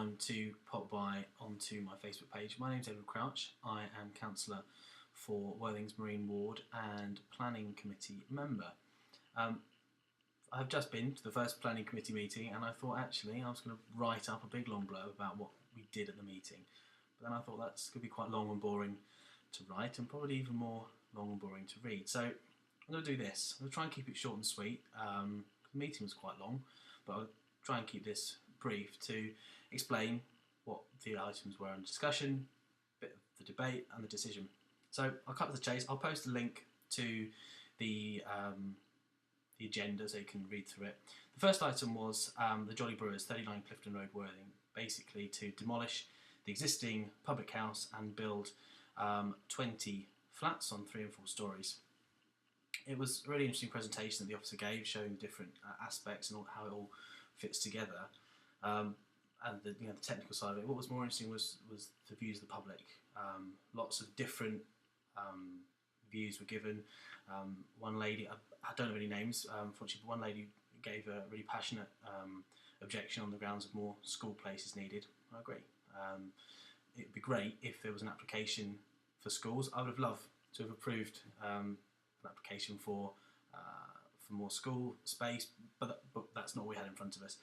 time to pop by onto my Facebook page. My name's Edward Crouch. I am Councillor for Worthing's Marine Ward and Planning Committee member. I've just been to the first Planning Committee meeting, and I thought actually I was going to write up a big long blurb about what we did at the meeting. But then I thought that's going to be quite long and boring to write, and probably even more long and boring to read. So I'm going to do this. I'm going to try and keep it short and sweet. The meeting was quite long, but I'll try and keep this brief to explain what the items were under discussion, a bit of the debate and the decision. So I'll cut to the chase. I'll post a link to the agenda so you can read through it. The first item was the Jolly Brewers, 39 Clifton Road, Worthing, basically to demolish the existing public house and build 20 flats on 3 and 4 stories. It was a really interesting presentation that the officer gave, showing different aspects and how it all fits together, and the technical side of it. What was more interesting was the views of the public. Lots of different views were given. One lady, I don't know any names, unfortunately, but one lady gave a really passionate objection on the grounds of more school places needed. I agree. It'd be great if there was an application for schools. I would have loved to have approved an application for more school space, but that's not what we had in front of us.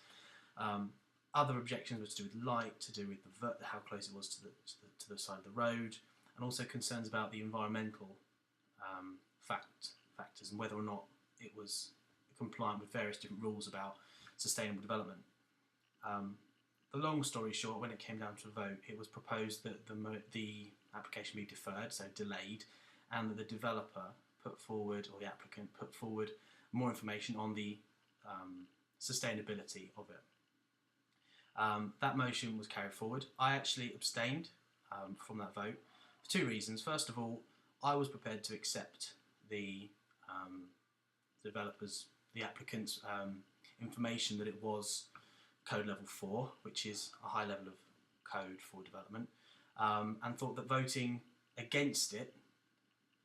Other objections were to do with light, to do with how close it was to the side of the road, and also concerns about the environmental factors and whether or not it was compliant with various different rules about sustainable development. The long story short, when it came down to a vote, it was proposed that the application be deferred, so delayed, and that the developer put forward, or the applicant put forward, more information on the sustainability of it. That motion was carried forward. I actually abstained from that vote for 2 reasons. First of all, I was prepared to accept the applicant's information that it was code level 4, which is a high level of code for development, and thought that voting against it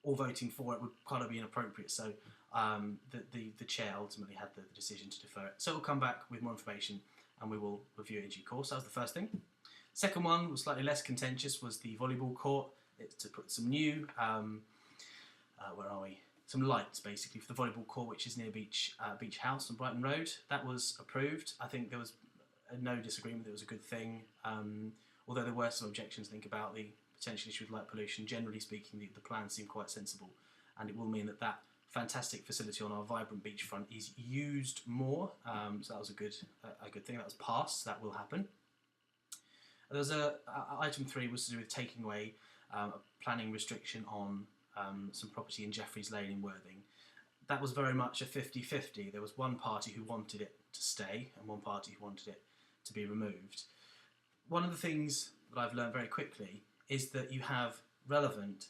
or voting for it would kind of be inappropriate. So the chair ultimately had the decision to defer it. So we'll come back with more information and we will review it in due course. That was the first thing. Second one was slightly less contentious, was the volleyball court. It's to put some new, some lights basically for the volleyball court, which is near Beach House on Brighton Road. That was approved. I think there was no disagreement that it was a good thing, although there were some objections, I think, about the potential issue with light pollution. Generally speaking, the plan seemed quite sensible, and it will mean that fantastic facility on our vibrant beachfront is used more. So that was a good thing. That was passed. So that will happen. There was item 3 was to do with taking away a planning restriction on some property in Jeffreys Lane in Worthing. That was very much a 50-50. There was one party who wanted it to stay and one party who wanted it to be removed. One of the things that I've learned very quickly is that you have relevant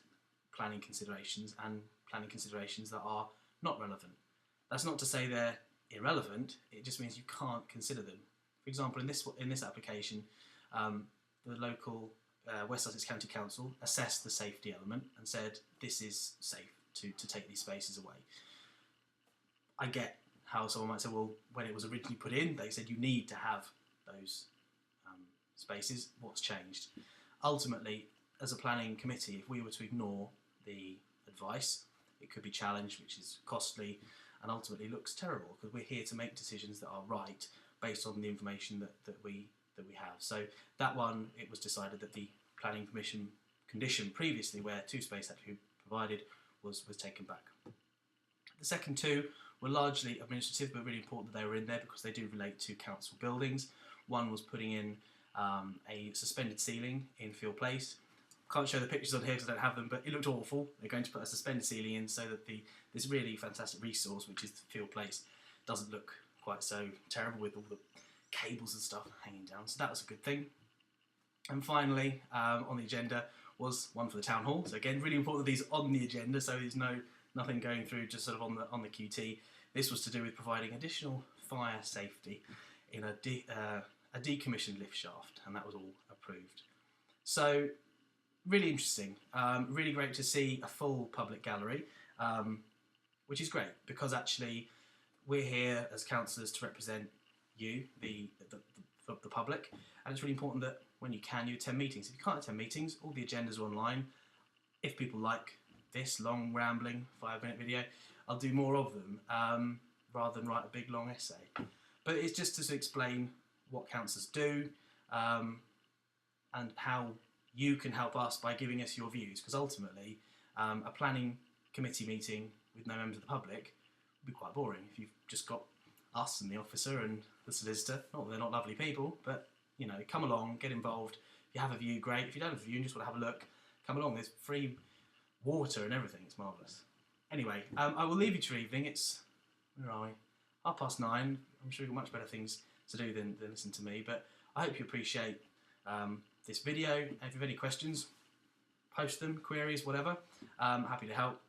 planning considerations and planning considerations that are not relevant. That's not to say they're irrelevant, it just means you can't consider them. For example, in this application, the local West Sussex County Council assessed the safety element and said this is safe to take these spaces away. I get how someone might say, well, when it was originally put in, they said you need to have those spaces. What's changed? Ultimately, as a planning committee, if we were to ignore the advice, it could be challenged, which is costly and ultimately looks terrible, because we're here to make decisions that are right based on the information that we have. So that one, it was decided that the planning permission condition previously, where 2 spaces had to be provided, was taken back. The second 2 were largely administrative, but really important that they were in there because they do relate to council buildings. One was putting in a suspended ceiling in Field Place. Can't show the pictures on here because I don't have them, but it looked awful. They're going to put a suspended ceiling in so that this really fantastic resource, which is the Field Place, doesn't look quite so terrible with all the cables and stuff hanging down. So that was a good thing. And finally, on the agenda was one for the town hall. So again, really important that these are on the agenda, so there's nothing going through just sort of on the QT. This was to do with providing additional fire safety in a decommissioned lift shaft, and that was all approved. So really interesting, really great to see a full public gallery, which is great because actually we're here as councillors to represent you, the the public, and it's really important that when you can, you attend meetings. If you can't attend meetings, all the agendas are online. If people like this long, rambling, 5-minute video, I'll do more of them, rather than write a big, long essay. But it's just to explain what councillors do, and how you can help us by giving us your views, because ultimately a planning committee meeting with no members of the public would be quite boring if you've just got us and the officer and the solicitor. Not that they're not lovely people, but you know, come along, get involved. If you have a view, great. If you don't have a view and just want to have a look, come along. There's free water and everything. It's marvellous. Anyway, I will leave you to your evening. It's, where are we? 9:30. I'm sure you've got much better things to do than listen to me, but I hope you appreciate this video. And if you have any questions, post them, queries, whatever. I'm happy to help.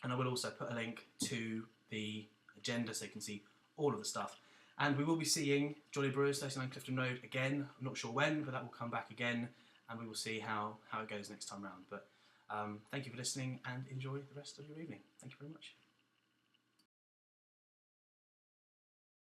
And I will also put a link to the agenda so you can see all of the stuff. And we will be seeing Jolly Brewers, 39 Clifton Road again. I'm not sure when, but that will come back again, and we will see how it goes next time round. But thank you for listening, and enjoy the rest of your evening. Thank you very much.